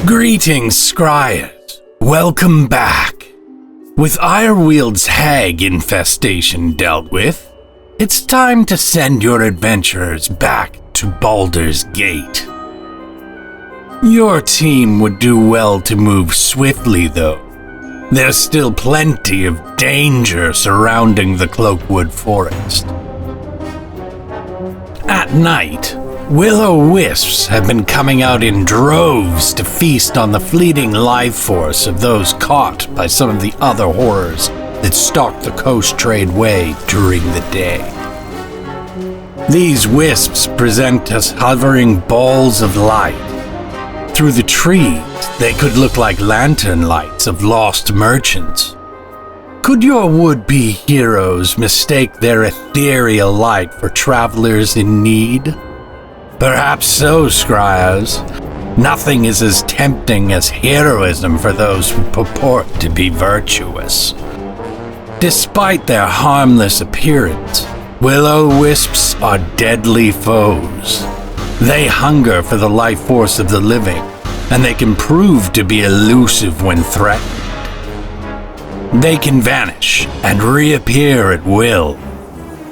Greetings, scryers. Welcome back. With Irewield's hag infestation dealt with, it's time to send your adventurers back to Baldur's Gate. Your team would do well to move swiftly, though. There's still plenty of danger surrounding the Cloakwood Forest. At night, will-o'-wisps have been coming out in droves to feast on the fleeting life force of those caught by some of the other horrors that stalk the Coast Trade Way during the day. These wisps present as hovering balls of light. Through the trees, they could look like lantern lights of lost merchants. Could your would-be heroes mistake their ethereal light for travelers in need? Perhaps so, scryers. Nothing is as tempting as heroism for those who purport to be virtuous. Despite their harmless appearance, will-o'-wisps are deadly foes. They hunger for the life force of the living, and they can prove to be elusive when threatened. They can vanish and reappear at will.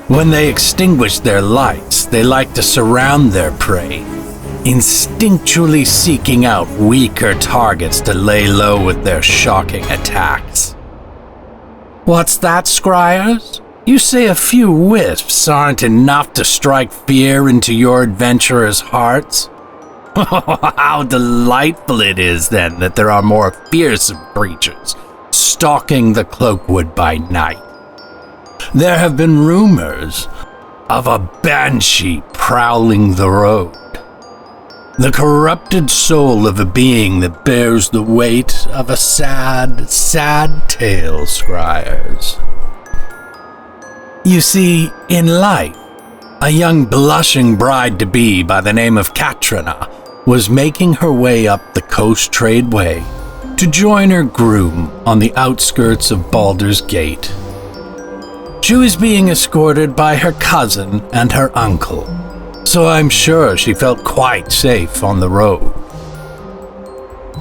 When they extinguish their lights, they like to surround their prey, instinctually seeking out weaker targets to lay low with their shocking attacks. What's that, scryers? You say a few wisps aren't enough to strike fear into your adventurers' hearts? How delightful it is, then, that there are more fearsome creatures stalking the Cloakwood by night. There have been rumors of a banshee prowling the road. The corrupted soul of a being that bears the weight of a sad, sad tale, scryers. You see, in life, a young blushing bride-to-be by the name of Katrina was making her way up the Coast Trade Way to join her groom on the outskirts of Baldur's Gate. She was being escorted by her cousin and her uncle, so I'm sure she felt quite safe on the road.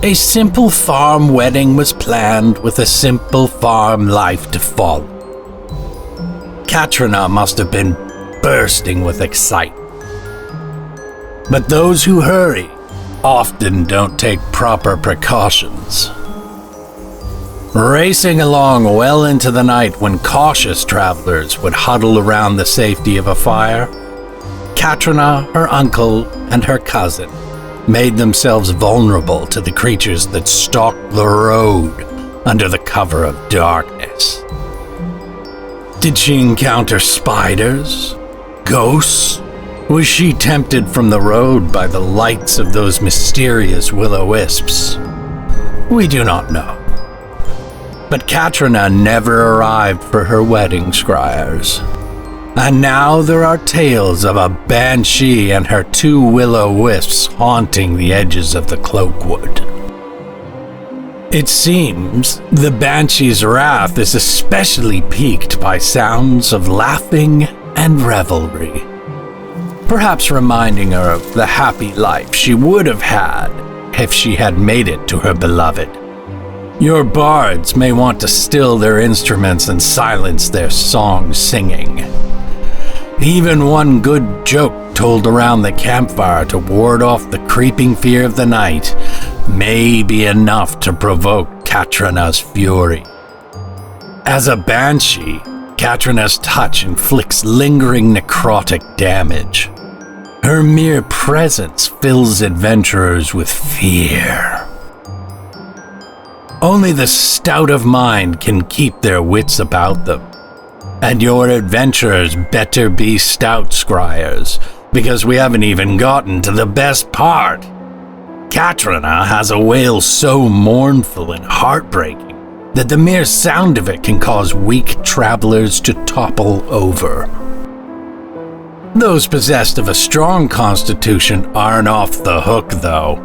A simple farm wedding was planned with a simple farm life to follow. Katrina must have been bursting with excitement. But those who hurry often don't take proper precautions. Racing along well into the night when cautious travelers would huddle around the safety of a fire, Katrina, her uncle, and her cousin made themselves vulnerable to the creatures that stalked the road under the cover of darkness. Did she encounter spiders? Ghosts? Was she tempted from the road by the lights of those mysterious will-o'-wisps? We do not know. But Katrina never arrived for her wedding, scryers. And now there are tales of a banshee and her two will-o'-wisps haunting the edges of the Cloakwood. It seems the banshee's wrath is especially piqued by sounds of laughing and revelry, perhaps reminding her of the happy life she would have had if she had made it to her beloved. Your bards may want to still their instruments and silence their song singing. Even one good joke told around the campfire to ward off the creeping fear of the night may be enough to provoke Katrina's fury. As a banshee, Katrina's touch inflicts lingering necrotic damage. Her mere presence fills adventurers with fear. Only the stout of mind can keep their wits about them. And your adventurers better be stout, scryers, because we haven't even gotten to the best part. Katrina has a wail so mournful and heartbreaking that the mere sound of it can cause weak travelers to topple over. Those possessed of a strong constitution aren't off the hook, though.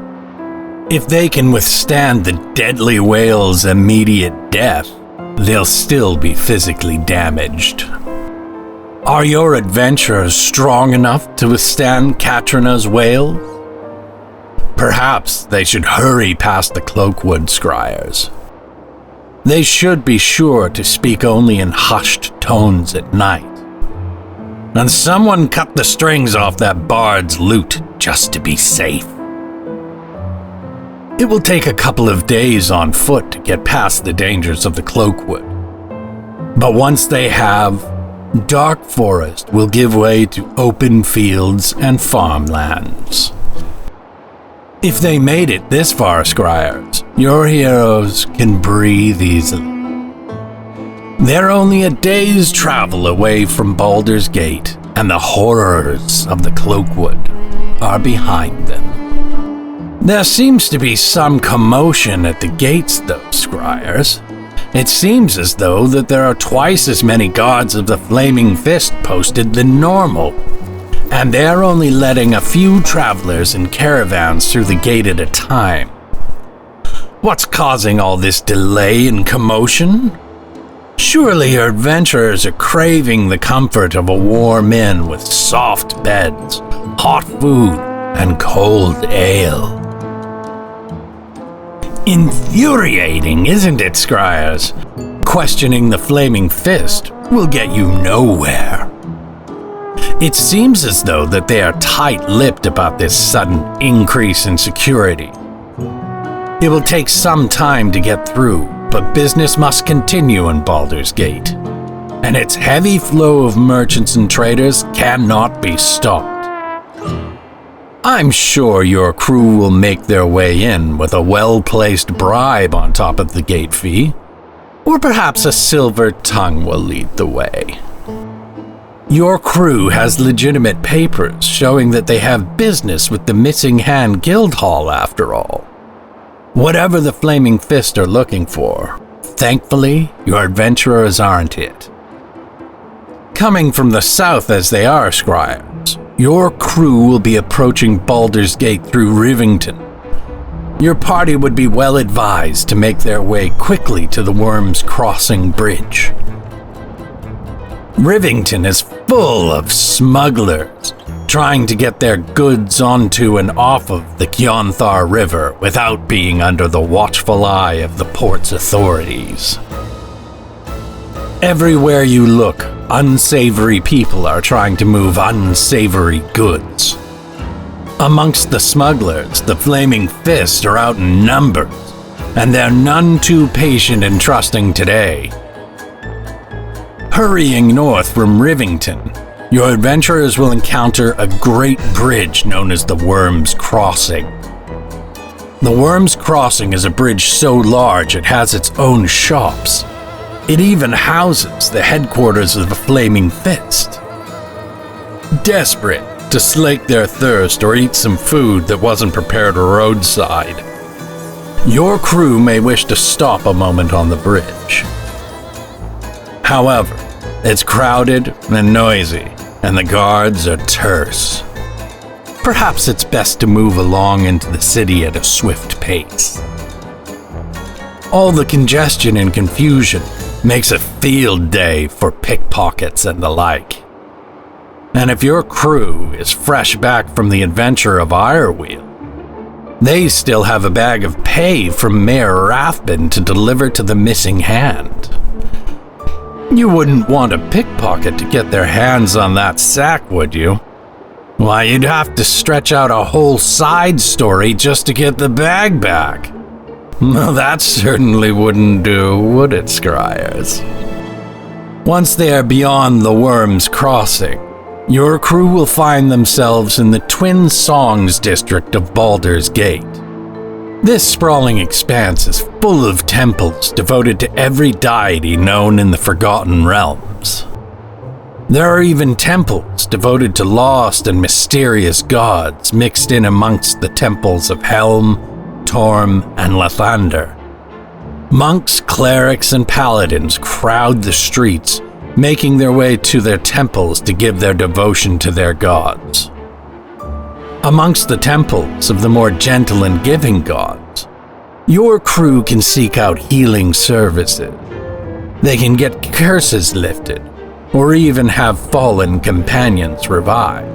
If they can withstand the deadly wail's immediate death, they'll still be physically damaged. Are your adventurers strong enough to withstand Katrina's wail? Perhaps they should hurry past the Cloakwood scryers. They should be sure to speak only in hushed tones at night. And someone cut the strings off that bard's lute just to be safe. It will take a couple of days on foot to get past the dangers of the Cloakwood. But once they have, dark forest will give way to open fields and farmlands. If they made it this far, scryers, your heroes can breathe easily. They're only a day's travel away from Baldur's Gate, and the horrors of the Cloakwood are behind them. There seems to be some commotion at the gates, though, scryers. It seems as though that there are twice as many guards of the Flaming Fist posted than normal, and they're only letting a few travelers in caravans through the gate at a time. What's causing all this delay and commotion? Surely your adventurers are craving the comfort of a warm inn with soft beds, hot food, and cold ale. Infuriating, isn't it, scryers? Questioning the Flaming Fist will get you nowhere. It seems as though that they are tight-lipped about this sudden increase in security. It will take some time to get through, but business must continue in Baldur's Gate, and its heavy flow of merchants and traders cannot be stopped. I'm sure your crew will make their way in with a well-placed bribe on top of the gate fee, or perhaps a silver tongue will lead the way. Your crew has legitimate papers showing that they have business with the Missing Hand Guildhall after all. Whatever the Flaming Fist are looking for, thankfully, your adventurers aren't it. Coming from the south as they are, scryers, your crew will be approaching Baldur's Gate through Rivington. Your party would be well advised to make their way quickly to the Worm's Crossing Bridge. Rivington is full of smugglers trying to get their goods onto and off of the Kionthar River without being under the watchful eye of the port's authorities. Everywhere you look, unsavory people are trying to move unsavory goods. Amongst the smugglers, the Flaming Fist are out in numbers, and they're none too patient and trusting today. Hurrying north from Rivington, your adventurers will encounter a great bridge known as the Worm's Crossing. The Worm's Crossing is a bridge so large it has its own shops. It even houses the headquarters of the Flaming Fist. Desperate to slake their thirst or eat some food that wasn't prepared roadside, your crew may wish to stop a moment on the bridge. However, it's crowded and noisy, and the guards are terse. Perhaps it's best to move along into the city at a swift pace. All the congestion and confusion makes a field day for pickpockets and the like. And if your crew is fresh back from the adventure of Ireweald, they still have a bag of pay from Mayor Rathbun to deliver to the Missing Hand. You wouldn't want a pickpocket to get their hands on that sack, would you? Why, you'd have to stretch out a whole side story just to get the bag back. Well, that certainly wouldn't do, would it, scryers? Once they are beyond the Worm's Crossing, your crew will find themselves in the Twin Songs district of Baldur's Gate. This sprawling expanse is full of temples devoted to every deity known in the Forgotten Realms. There are even temples devoted to lost and mysterious gods mixed in amongst the temples of Helm, Torm, and Lathander. Monks, clerics, and paladins crowd the streets, making their way to their temples to give their devotion to their gods. Amongst the temples of the more gentle and giving gods, your crew can seek out healing services. They can get curses lifted, or even have fallen companions revived.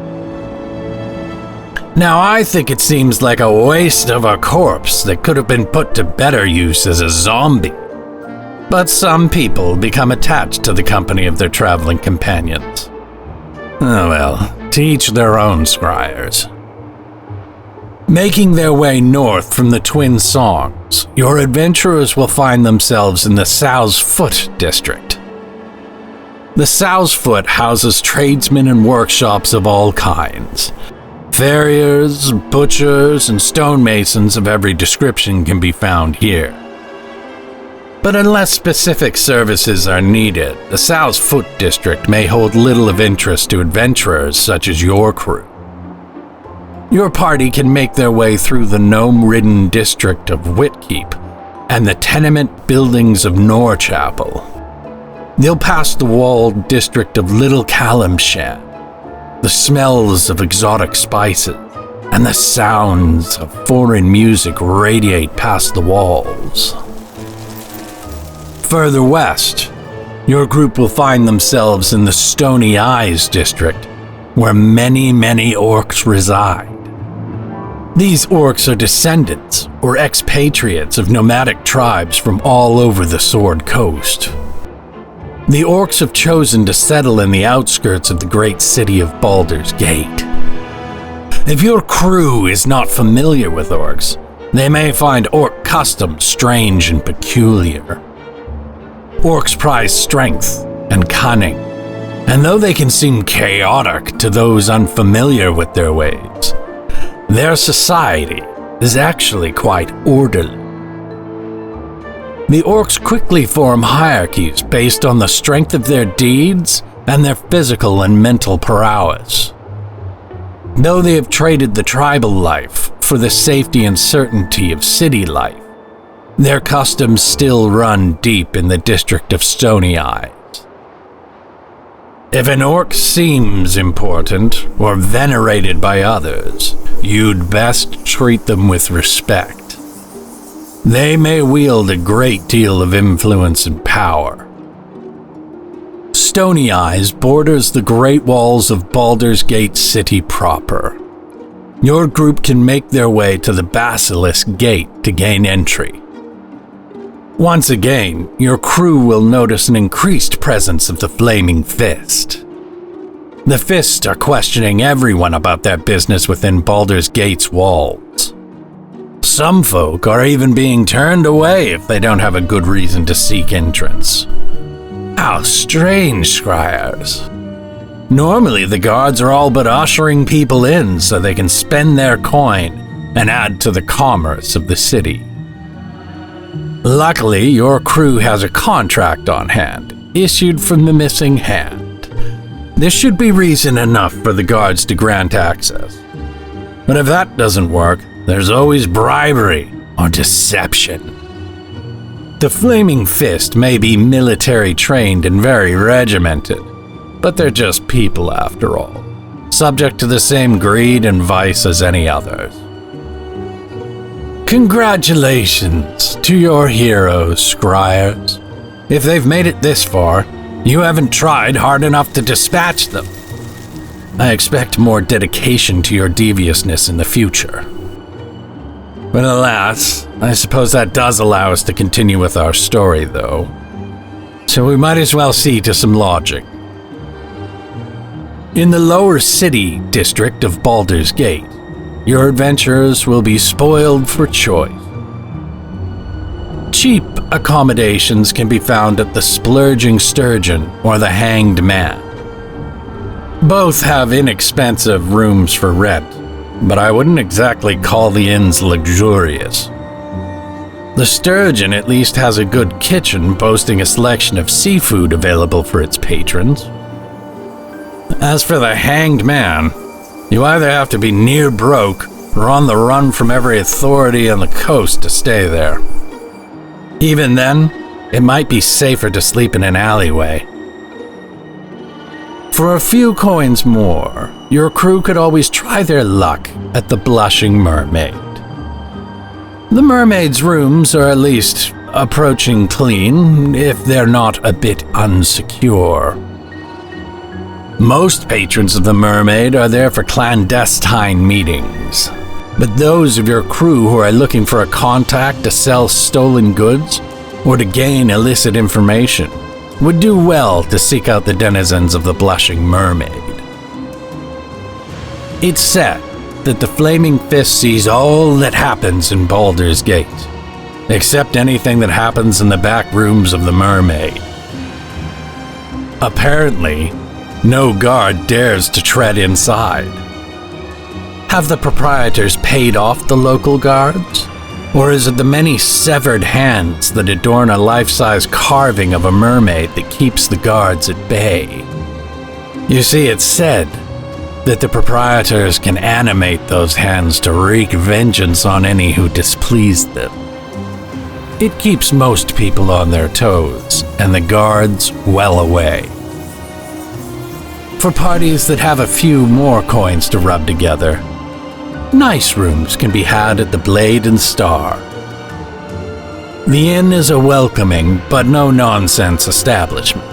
Now I think it seems like a waste of a corpse that could have been put to better use as a zombie. But some people become attached to the company of their traveling companions. Oh well, to each their own, scryers. Making their way north from the Twin Songs, your adventurers will find themselves in the Sow's Foot district. The Sow's Foot houses tradesmen and workshops of all kinds. Farriers, butchers, and stonemasons of every description can be found here. But unless specific services are needed, the Sow's Foot district may hold little of interest to adventurers such as your crew. Your party can make their way through the gnome-ridden district of Whitkeep and the tenement buildings of Norchapel. They'll pass the walled district of Little Calimshan. The smells of exotic spices and the sounds of foreign music radiate past the walls. Further west, your group will find themselves in the Stony Eyes district, where many orcs reside. These orcs are descendants or expatriates of nomadic tribes from all over the Sword Coast. The orcs have chosen to settle in the outskirts of the great city of Baldur's Gate. If your crew is not familiar with orcs, they may find orc customs strange and peculiar. Orcs prize strength and cunning, and though they can seem chaotic to those unfamiliar with their ways, their society is actually quite orderly. The orcs quickly form hierarchies based on the strength of their deeds and their physical and mental prowess. Though they have traded the tribal life for the safety and certainty of city life, their customs still run deep in the district of Stony Eyes. If an orc seems important or venerated by others, you'd best treat them with respect. They may wield a great deal of influence and power. Stony Eyes borders the great walls of Baldur's Gate City proper. Your group can make their way to the Basilisk Gate to gain entry. Once again, your crew will notice an increased presence of the Flaming Fist. The Fists are questioning everyone about their business within Baldur's Gate's walls. Some folk are even being turned away if they don't have a good reason to seek entrance. How strange, scryers. Normally the guards are all but ushering people in so they can spend their coin and add to the commerce of the city. Luckily, your crew has a contract on hand, issued from the missing hand. This should be reason enough for the guards to grant access. But if that doesn't work, there's always bribery or deception. The Flaming Fist may be military trained and very regimented, but they're just people after all, subject to the same greed and vice as any others. Congratulations to your heroes, scryers. If they've made it this far, you haven't tried hard enough to dispatch them. I expect more dedication to your deviousness in the future. But alas, I suppose that does allow us to continue with our story, though. So we might as well see to some logic. In the lower city district of Baldur's Gate, your adventurers will be spoiled for choice. Cheap accommodations can be found at the Splurging Sturgeon or the Hanged Man. Both have inexpensive rooms for rent, but I wouldn't exactly call the inns luxurious. The Sturgeon at least has a good kitchen boasting a selection of seafood available for its patrons. As for the Hanged Man, you either have to be near broke or on the run from every authority on the coast to stay there. Even then, it might be safer to sleep in an alleyway. For a few coins more, your crew could always try their luck at the Blushing Mermaid. The mermaid's rooms are at least approaching clean, if they're not a bit unsecure. Most patrons of the Mermaid are there for clandestine meetings. But those of your crew who are looking for a contact to sell stolen goods or to gain illicit information would do well to seek out the denizens of the Blushing Mermaid. It's said that the Flaming Fist sees all that happens in Baldur's Gate, except anything that happens in the back rooms of the Mermaid. Apparently, no guard dares to tread inside. Have the proprietors paid off the local guards? Or is it the many severed hands that adorn a life-size carving of a mermaid that keeps the guards at bay? You see, it's said that the proprietors can animate those hands to wreak vengeance on any who displease them. It keeps most people on their toes, and the guards well away. For parties that have a few more coins to rub together, nice rooms can be had at the Blade and Star. The inn is a welcoming but no-nonsense establishment.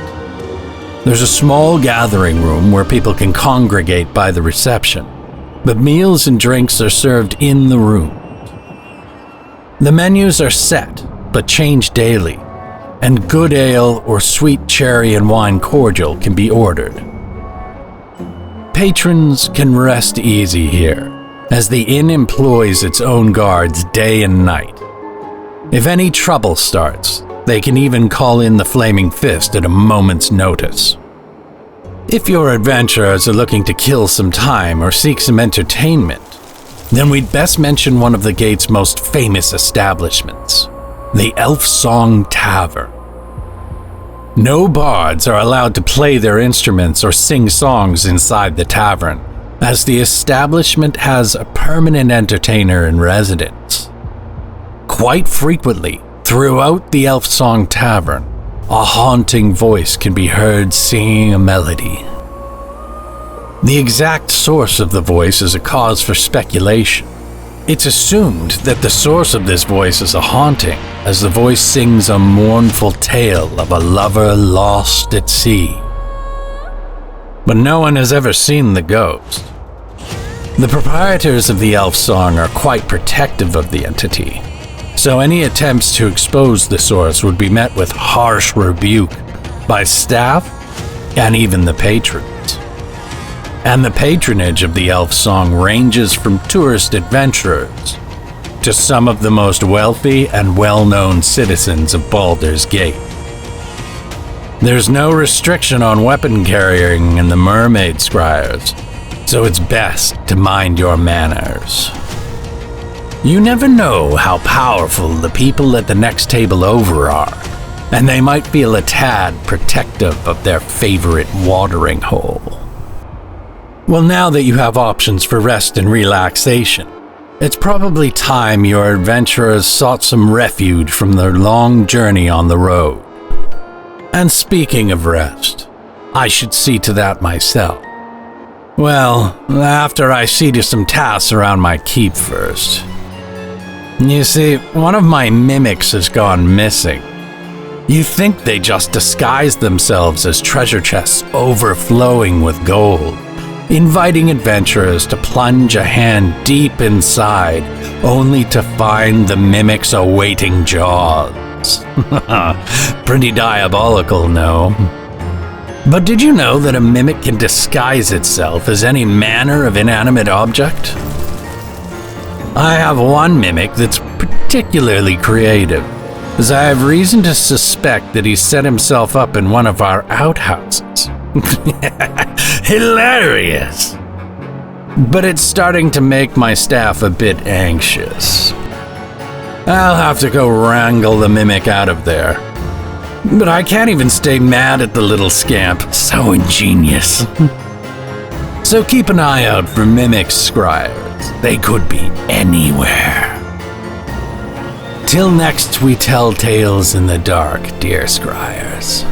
There's a small gathering room where people can congregate by the reception, but meals and drinks are served in the room. The menus are set, but change daily, and good ale or sweet cherry and wine cordial can be ordered. Patrons can rest easy here, as the inn employs its own guards day and night. If any trouble starts, they can even call in the Flaming Fist at a moment's notice. If your adventurers are looking to kill some time or seek some entertainment, then we'd best mention one of the gate's most famous establishments, the Elf Song Tavern. No bards are allowed to play their instruments or sing songs inside the tavern, as the establishment has a permanent entertainer in residence. Quite frequently, throughout the Elf Song Tavern, a haunting voice can be heard singing a melody. The exact source of the voice is a cause for speculation. It's assumed that the source of this voice is a haunting, as the voice sings a mournful tale of a lover lost at sea. But no one has ever seen the ghost. The proprietors of the Elf Song are quite protective of the entity, so any attempts to expose the source would be met with harsh rebuke by staff and even the patrons. And the patronage of the Elf Song ranges from tourist adventurers to some of the most wealthy and well-known citizens of Baldur's Gate. There's no restriction on weapon carrying in the Mermaid Scryers, so it's best to mind your manners. You never know how powerful the people at the next table over are, and they might feel a tad protective of their favorite watering hole. Well, now that you have options for rest and relaxation, it's probably time your adventurers sought some refuge from their long journey on the road. And speaking of rest, I should see to that myself. Well, after I see to some tasks around my keep first. You see, one of my mimics has gone missing. You'd think they just disguised themselves as treasure chests overflowing with gold, inviting adventurers to plunge a hand deep inside, only to find the mimic's awaiting jaws. Pretty diabolical, no? But did you know that a mimic can disguise itself as any manner of inanimate object? I have one mimic that's particularly creative, as I have reason to suspect that he set himself up in one of our outhouses. Hilarious! But it's starting to make my staff a bit anxious. I'll have to go wrangle the mimic out of there. But I can't even stay mad at the little scamp, so ingenious. So keep an eye out for mimic scryers. They could be anywhere. Till next we tell tales in the dark, dear scryers.